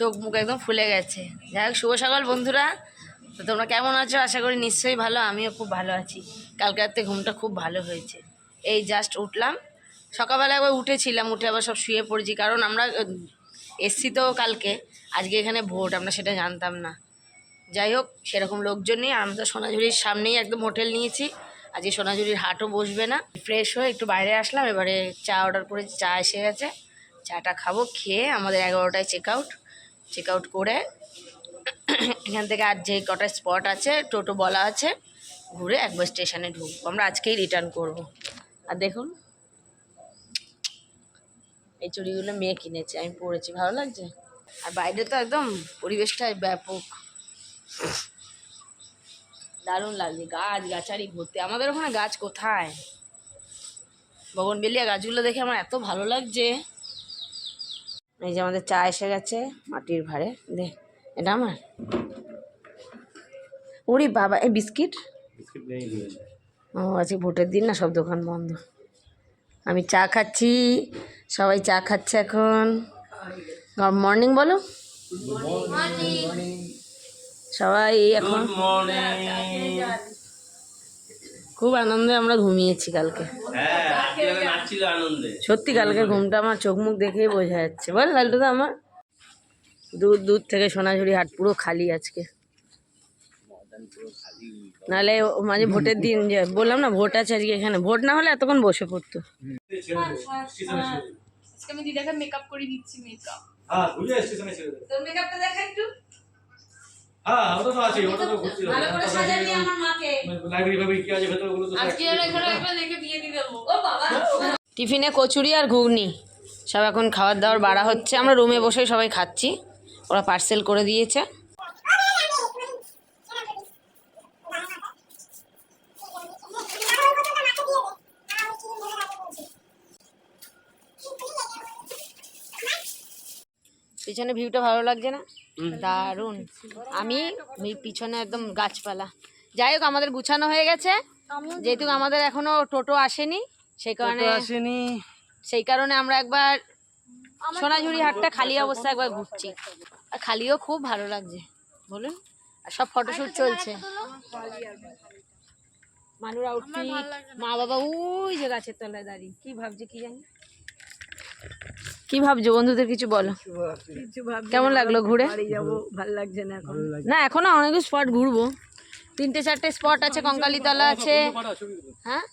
চোখ মুখ একদম ফুলে গেছে। যাই হোক, শুভ সকাল বন্ধুরা। তো তোমরা কেমন আছো? আশা করি নিশ্চয়ই ভালো। আমিও খুব ভালো আছি। কালকে রাতে ঘুমটা খুব ভালো হয়েছে। এই জাস্ট উঠলাম, সকালবেলা একবার উঠেছিলাম, উঠে আবার সব শুয়ে পড়েছি। কারণ আমরা এসছি তো কালকে, আজকে এখানে ভোট, আমরা সেটা জানতাম না। যাই হোক, সেরকম লোকজন নেই। আমরা তো সোনাঝুরির সামনেই একদম হোটেল নিয়েছি। আজকে সোনাঝুরির হাটও বসবে না। ফ্রেশ হয়ে একটু বাইরে আসলাম, এবারে চা অর্ডার করেছি, চা এসে গেছে। চাটা খাবো, খেয়ে আমাদের 11টায় চেক আউট করে এখান থেকে আর যে কটা স্পট আছে টোটো বলা আছে, ঘুরে একবার স্টেশনে ঢুকবো। আমরা আজকেই রিটার্ন করব। আর দেখুন এই চুড়িগুলো মেয়ে কিনেছে, আমি পরেছি, ভালো লাগছে। আর বাইরে তো একদম পরিবেশটা ব্যাপক, দারুণ লাগছে। গাছ গাছারি ভর্তি। আমাদের ওখানে গাছ কোথায়, বগনবেলিয়া গাছগুলো দেখে আমার এত ভালো লাগছে। এই যে আমাদের চা এসে গেছে মাটির ভাঁড়ে। দে, এটা আমার। ওরে বাবা, এই বিস্কিট ও আজকে ভোটের দিন না, সব দোকান বন্ধ। আমি চা খাচ্ছি, সবাই চা খাচ্ছে এখন। গুড মর্নিং বলো সবাই। এখন খুব আনন্দে আমরা ঘুমিয়েছি কালকে। সত্যি কালকে ঘুমটা আমার চোখ মুখ দেখেই বোঝা যাচ্ছে। বল লালটুদা, আমার দূর থেকে সোনাঝুরি হাট পুরো খালি আজকে। নাহলে মাঝে ভোটের দিন যে বললাম না, ভোট আছে আজকে এখানে, ভোট না হলে এতক্ষণ বসে পড়তো। আমি দিদাকে মেকআপ করে দিচ্ছি। তোর মেকআপটা দেখা একটু। ওটা তো আছে, ওটা তো ঘুরছিল। ভালো করে সাজালি আমার মাকে। লাইব্রেরি কি আছে ভেতরে ওগুলো তো আজকে আর এখানে একবার দেখে বিয়ে দিয়ে দেবো। ও বাবা, টিফিনে কচুরি আর ঘুগনি, সব এখন খাবার দাবার বাড়া হচ্ছে। আমরা রুমে বসেই সবাই খাচ্ছি, ওরা পার্সেল করে দিয়েছে। পিছনে ভিউটা ভালো লাগছে না? দারুণ। আমি পিছনে একদম গাছপালা। যাই হোক, আমাদের গুছানো হয়ে গেছে, যেহেতু আমাদের এখনো টোটো আসেনি, সেই কারণে আমরা একবার সোনাঝুরি হাটটা খালি অবস্থায় একবার ঘুরছি। আর খালিও খুব ভালো লাগছে, বলুন। আর সব ফটোশুট চলছে। মানুর আউটফিট, মা বাবা ওই যে গাছের তলায় দাঁড়িয়ে কি ভাবছে কি জানি। কি ভাবছো বন্ধুদের কিছু বলো। কেমন লাগলো ঘুরে? ভালো লাগছে না এখন। না, এখনো অনেক স্পট ঘুরবো। 3-4টে স্পট আছে, কঙ্কালীতলা আছে। হ্যাঁ,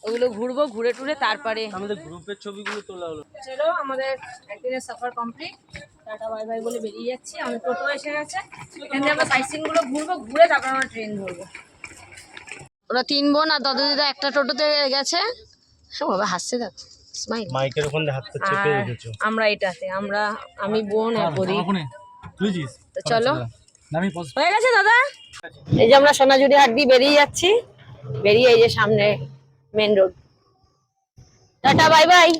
ওগুলো ঘুরবো, ঘুরে টুরে তারপরে আমাদের গ্রুপের ছবিগুলো তোলা হলো। চলো, আমাদের একদিনের সফর কমপ্লিট। টাটা বাই বাই বলে বেরিয়ে যাচ্ছি। আমাদের টোটো এসে গেছে, এখান থেকে আমরা সাইট সিন গুলো ঘুরবো, ঘুরে তারপর আমরা ট্রেন ধরবো। ওরা 3 বোন আর দাদু দিদা একটা টোটোতে গেছে। বাবা হাসছে, দেখ স্মাইল। মাইকের ওখানে হাতটা চেপে রেখেছো। আমরা এটাতে, আমি বোন আর প্রদীপ। তো চলো, হয়ে গেছে দাদা। এই যে আমরা সোনাঝুরি হাট দিয়ে বেরিয়ে যাচ্ছি, বেরিয়ে এই যে সামনে main road. Tata bye bye.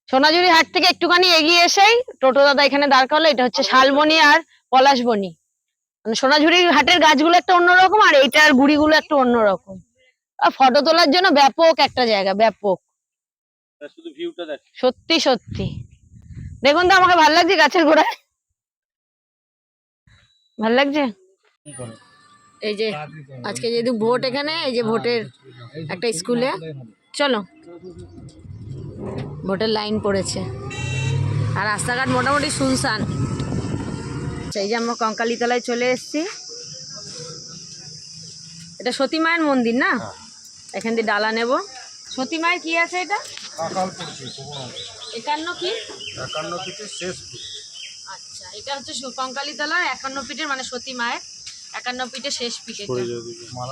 Sonajhuri Haat থেকে একটুখানি এগিয়ে এসেই টোটো দাদা এখানে দাঁড় করালো। এটা হচ্ছে শালবনি আর পলাশবনি। মানে সোনাঝুরি হাটের গাছগুলো একটা অন্যরকম, আর এইটার গুড়িগুলো একটা অন্যরকম। আর ফটো তোলার জন্য ব্যাপক একটা জায়গা, ব্যাপক। শুধু ভিউটা দেখ, সত্যি সত্যি। দেখুন তো, আমাকে ভালো লাগছে গাছের গোড়ায়, ভালো লাগছে। এই যে আজকে যেহেতু ভোট এখানে, এই যে ভোটের একটা স্কুলে, চলো, ভোটের লাইন পড়েছে আর রাস্তাঘাট মোটামুটি শুনশান। এই যে আমরা কঙ্কালীতলায় চলে এসেছি। এটা সতী মায়ের মন্দির না? এখান দিয়ে ডালা নেব। সতী মায়ের কি আছে এটা? 51 কি? 51 ফিটের শেষ ফিট। আচ্ছা, এটা হচ্ছে কঙ্কালীতলার 51 ফিটের, মানে সতী মায়ের 51 ফিটের শেষ ফিট।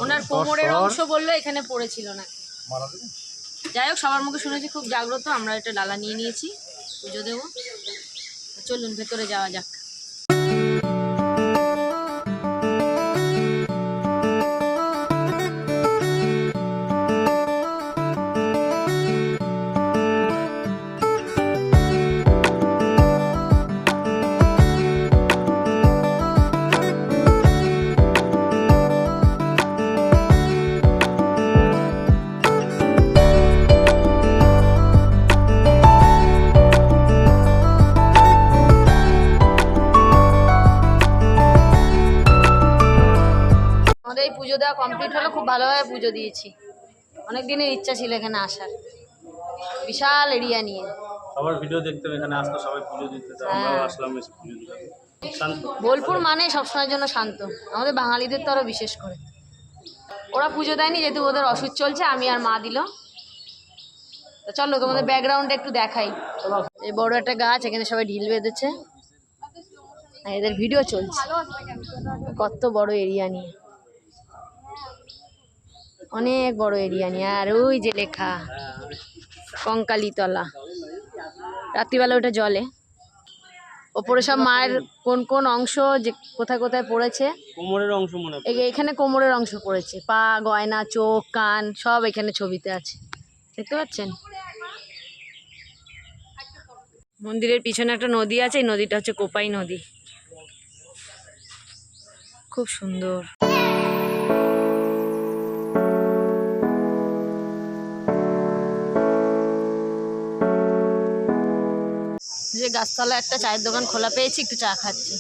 ওনার কোমরের অংশ বললো এখানে পড়েছিল নাকি। যাই হোক, সবার মুখে শুনেছি খুব জাগ্রত। আমরা এটা ডালা নিয়ে নিয়েছি, পুজো দেবো। চলুন ভেতরে যাওয়া যাক। আমাদের এই পুজো দেওয়া কমপ্লিট হলো, খুব ভালোভাবে পুজো দিয়েছি। অনেক দিনের ইচ্ছা ছিল এখানে আসার, বিশাল এরিয়া নিয়ে। সবার ভিডিও দেখতে এখানে আসতো, সবাই পুজো দিতে, আমরাও আসলাম এসে পুজো দিলাম। শান্ত। বোলপুর মানে সবসময়ের জন্য শান্ত, আমাদের বাঙালিদের তো আরও বিশেষ করে। ওরা পুজো দেয়নি যেহেতু ওদের ওষুধ চলছে, আমি আর মা দিল। তো চলো তোমাদের ব্যাকগ্রাউন্ডে একটু দেখাই। এই বড় একটা গাছ, এখানে সবাই ঢিল বেঁধেছে, আর এদের ভিডিও চলছে। কত বড় এরিয়া নিয়ে, অনেক বড় এরিয়া নিয়ে। আর ওই যে লেখা কঙ্কালীতলা, রাত্রিবেলা ওটা জলে। ওপরে সব মায়ের কোন কোন অংশ যে কোথায় কোথায় পড়েছে, কোমরের অংশ মনে হয়। এখানে কোমরের অংশ পড়েছে, পা, গয়না, চোখ, কান সব এখানে ছবিতে আছে, দেখতে পাচ্ছেন। মন্দিরের পিছনে একটা নদী আছে, এই নদীটা হচ্ছে কোপাই নদী, খুব সুন্দর। যে গাছতলা একটা চায়ের দোকান খোলা পেয়েছি, একটু চা খাচ্ছি।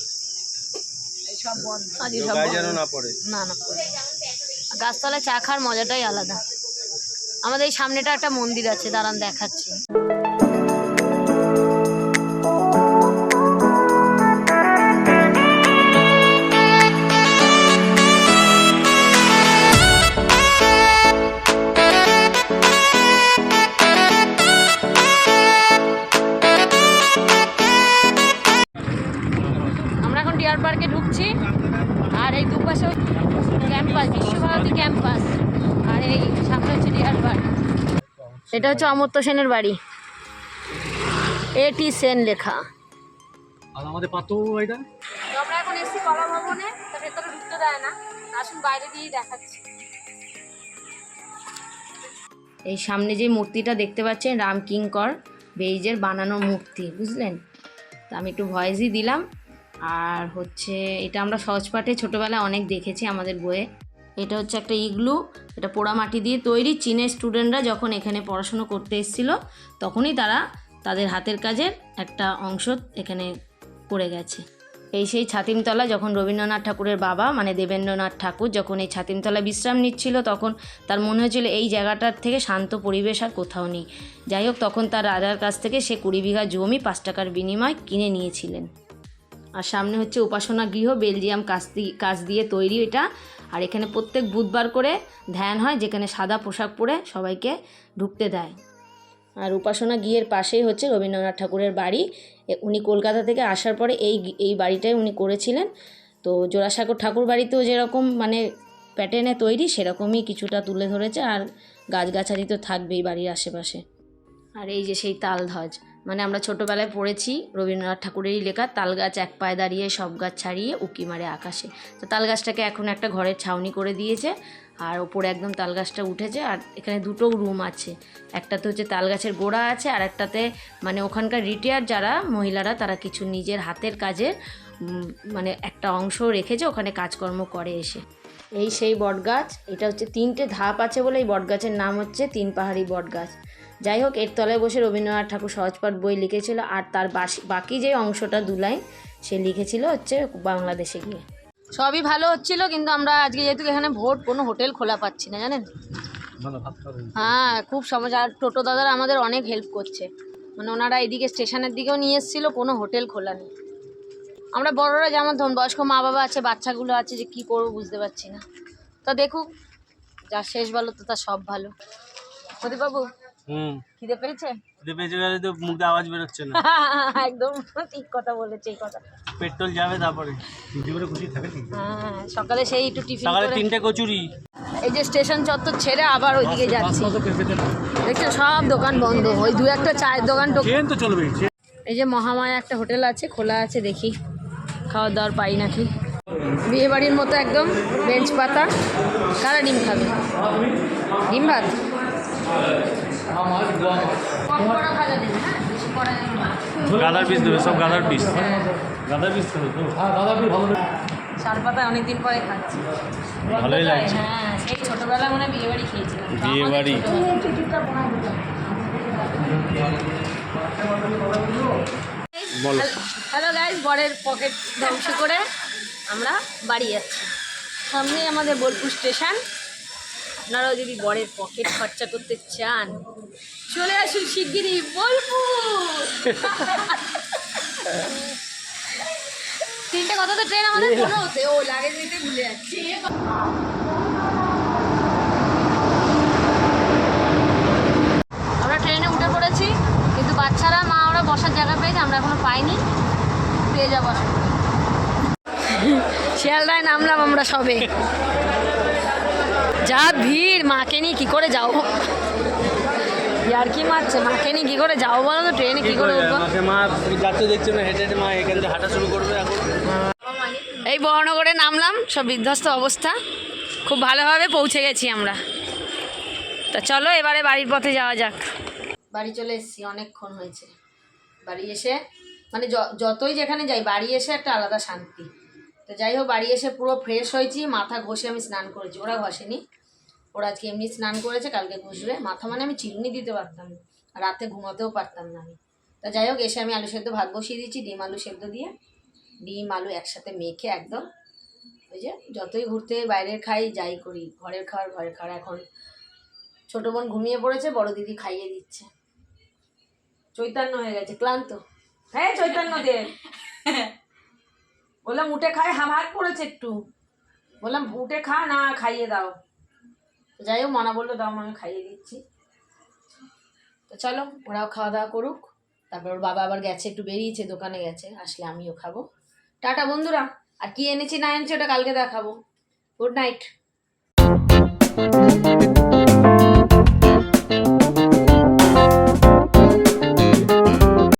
সব বন্ধ, আজকে সব গায়ে বন্ধ। যেন না পড়ে। না না, গাছতলায় চা খাওয়ার মজাটাই আলাদা। আমাদের এই সামনেটা একটা মন্দির আছে, দাঁড়ান দেখাচ্ছি। আমরা এখন ডিয়ার পার্কে ঢুকছি, আর এই দুপাশে ক্যাম্পাস, বিশ্বভারতী ক্যাম্পাস, আর এই সামনে হচ্ছে ডিয়ার পার্ক। এটা হচ্ছে অমর্ত্য সেনের বাড়ি, এটি সেন লেখা। আর আমাদের পাতো এটা তো আমরা এখন এসছি কলা ভবনে, তা ভেতরে ঢুকতে দেয় না, আসুন বাইরে দিয়েই দেখাচ্ছি। এই সামনে যে মূর্তিটা দেখতে পাচ্ছেন, রাম কিঙ্কর বেইজের বানানো মূর্তি, বুঝলেন। তা আমি একটু ভয়েসই দিলাম। আর হচ্ছে এটা আমরা সহজপাঠে ছোটোবেলায় অনেক দেখেছি আমাদের বইয়ে। এটা হচ্ছে একটা ইগলু, এটা পোড়া মাটি দিয়ে তৈরি। চীনের স্টুডেন্টরা যখন এখানে পড়াশুনো করতে এসেছিলো, তখনই তারা তাদের হাতের কাজের একটা অংশ এখানে করে গেছে। এই সেই ছাতিমতলা, যখন রবীন্দ্রনাথ ঠাকুরের বাবা মানে দেবেন্দ্রনাথ ঠাকুর যখন এই ছাতিমতলা বিশ্রাম নিচ্ছিল, তখন তার মনে হয়েছিল এই জায়গাটার থেকে শান্ত পরিবেশ আর কোথাও নেই। যাই হোক, তখন তার রাজার কাছ থেকে সে 20 বিঘা জমি 5 টাকার বিনিময় কিনে নিয়েছিলেন। আর সামনে হচ্ছে উপাসনা গৃহ, বেলজিয়াম কাঁচ দিয়ে তৈরি এটা। আর এখানে প্রত্যেক বুধবার করে ধ্যান হয়, যেখানে সাদা পোশাক পরে সবাইকে ঢুকতে দেয়। আর উপাসনা গৃহের পাশেই হচ্ছে রবীন্দ্রনাথ ঠাকুরের বাড়ি। উনি কলকাতা থেকে আসার পরে এই বাড়িটাই উনি করেছিলেন। তো জোড়াসাঁকোর ঠাকুর বাড়িতেও যেরকম মানে প্যাটার্নে তৈরি, সেরকমই কিছুটা তুলে ধরেছে। আর গাছগাছালি তো থাকবেই বাড়ির আশেপাশে। আর এই যে সেই তালধ্বজ, মানে আমরা ছোটোবেলায় পড়েছি রবীন্দ্রনাথ ঠাকুরেরই লেখা, তাল গাছ এক পায়ে দাঁড়িয়ে সব গাছ ছাড়িয়ে উঁকি মারে আকাশে। তো তাল গাছটাকে এখন একটা ঘরের ছাউনি করে দিয়েছে, আর ওপরে একদম তাল গাছটা উঠেছে। আর এখানে দুটো রুম আছে, একটাতে হচ্ছে তাল গাছের গোড়া আছে, আর একটাতে মানে ওখানকার রিটায়ার যারা মহিলারা তারা কিছু নিজের হাতের কাজের মানে একটা অংশ রেখেছে, ওখানে কাজকর্ম করে এসে। এই সেই বটগাছ, এটা হচ্ছে 3টে ধাপ আছে বলে এই বটগাছের নাম হচ্ছে 3 পাহাড়ি বটগাছ। যাই হোক, এর তলায় বসে রবীন্দ্রনাথ ঠাকুর সহজপাঠ বই লিখেছিল। আর তার বাকি যে অংশটা 2 লাইন সে লিখেছিল হচ্ছে বাংলাদেশে গিয়ে। সবই ভালো হচ্ছিল, কিন্তু আমরা আজকে যেহেতু এখানে ভোট, কোনো হোটেল খোলা পাচ্ছি না, জানেন। হ্যাঁ, খুব সমস্যা। আর টোটো দাদারা আমাদের অনেক হেল্প করছে, মানে ওনারা এদিকে স্টেশনের দিকেও নিয়ে এসেছিলো, কোনো হোটেল খোলা নেই। আমরা বড়রা যেমন ধরুন বয়স্ক মা বাবা আছে, বাচ্চাগুলো আছে, যে কী করবো বুঝতে পারছি না। তো দেখুক, যা শেষ ভালো তো তার সব ভালো। প্রদীপবাবু, খিদে পেয়েছে? খিদে পেয়েছে গেলে তো মুখ দিয়ে আওয়াজ বেরোচ্ছে না। একদম ঠিক কথা বলেছে এই কথা। পেট্রোল যাবে তারপরে। হ্যাঁ, সকালে সেই একটু টিফিন সকালে করে 3টে কচুরি। এই যে স্টেশন চত্বর ছেড়ে আবার ওইদিকে যাচ্ছি, দেখছেন সব দোকান বন্ধ, ওই 2-1টা চায়ের দোকান তো চলবে। এই যে মহামায়া একটা হোটেল আছে, খোলা আছে, দেখি খাওয়ার দাওয়ার পাই নাকি। বিয়ে বাড়ির মতো একদম বেঞ্চ পাতা। কারা ডিম খাবে? ডিম ভাত, গাদার পিস দেবে, সব গাদার পিস। গাদার পিস দেবে তো? হ্যাঁ, গাদার পিস ভালো। শাল পাতায় অনেকদিন পরে খাচ্ছি, ভালোই লাগছে। হ্যাঁ, সেই ছোটবেলায় মনে হয় বিয়ে বাড়ি খেয়েছিলাম। বিয়ে বাড়ি। বলো। হ্যালো গাইস, বরের পকেট ধ্বংস করে আমরা বাড়ি যাচ্ছি। সামনেই আমাদের বোলপুর স্টেশন। আপনারাও যদি বরের পকেট খরচা করতে চান চলে আসুন শিগগিরই বোলপুর। তিনটে কথা তো ট্রেন আমাদের কোনো হতে ও লাগেজ নিতে ভুলে যাচ্ছি। আমরা ট্রেনে উঠে পড়েছি, কিন্তু বাচ্চারা মা ওরা বসার জায়গা পেয়েছে, আমরা এখনো পাইনি, পেয়ে যাবো। শিয়ালদায় নামলাম আমরা সবে, যা ভিড়, মাকে নিয়ে কী করে যাও? আর কি মারছে, মাকে নিয়ে কী করে যাও বলো তো? ট্রেনে কী করে উঠবো? মা যাচ্ছে দেখছো না, হেঁটে হেঁটে মা এখান থেকে হাঁটা শুরু করবে এখন। এই বর্ণগরে নামলাম, সব বিধ্বস্ত অবস্থা, খুব ভালোভাবে পৌঁছে গেছি আমরা। তা চলো এবারে বাড়ির পথে যাওয়া যাক। বাড়ি চলে এসেছি, অনেকক্ষণ হয়েছে। বাড়ি এসে মানে যতই যেখানে যাই বাড়ি এসে একটা আলাদা শান্তি। তো যাই হোক, বাড়ি এসে পুরো ফ্রেশ হয়েছি, মাথা ঘষে আমি স্নান করেছি, ওরা ঘষেনি, ওরা আজকে এমনি স্নান করেছে, কালকে ঘষবে। মাথা মানে আমি চিরুনি দিতে পারতাম না, রাতে ঘুমাতেও পারতাম না আমি। তা যাই হোক, এসে আমি আলু সেদ্ধ ভাত বসিয়ে দিচ্ছি, ডিম আলু সেদ্ধ দিয়ে, ডিম আলু একসাথে মেখে একদম, ওই যে যতই ঘুরতে বাইরের খাই যাই করি, ঘরের খাওয়ার। এখন ছোটো বোন ঘুমিয়ে পড়েছে, বড় দিদি খাইয়ে দিচ্ছে। চৈতন্য হয়ে গেছে, ক্লান্ত। হ্যাঁ চৈতন্য দে, বললাম উঠে খায়, হাত পড়েছে একটু, বললাম উঠে খা, না খাইয়ে দাও। তো যাই হোক, মনা বললো দাও, আমি খাইয়ে দিচ্ছি। তো চলো ওরাও খাওয়া দাওয়া করুক, তারপর ওর বাবা আবার গেছে, একটু বেরিয়েছে, দোকানে গেছে, আসলে আমিও খাবো। টাটা বন্ধুরা, আর কি এনেছি না এনেছি ওটা কালকে দেখাবো। Good night.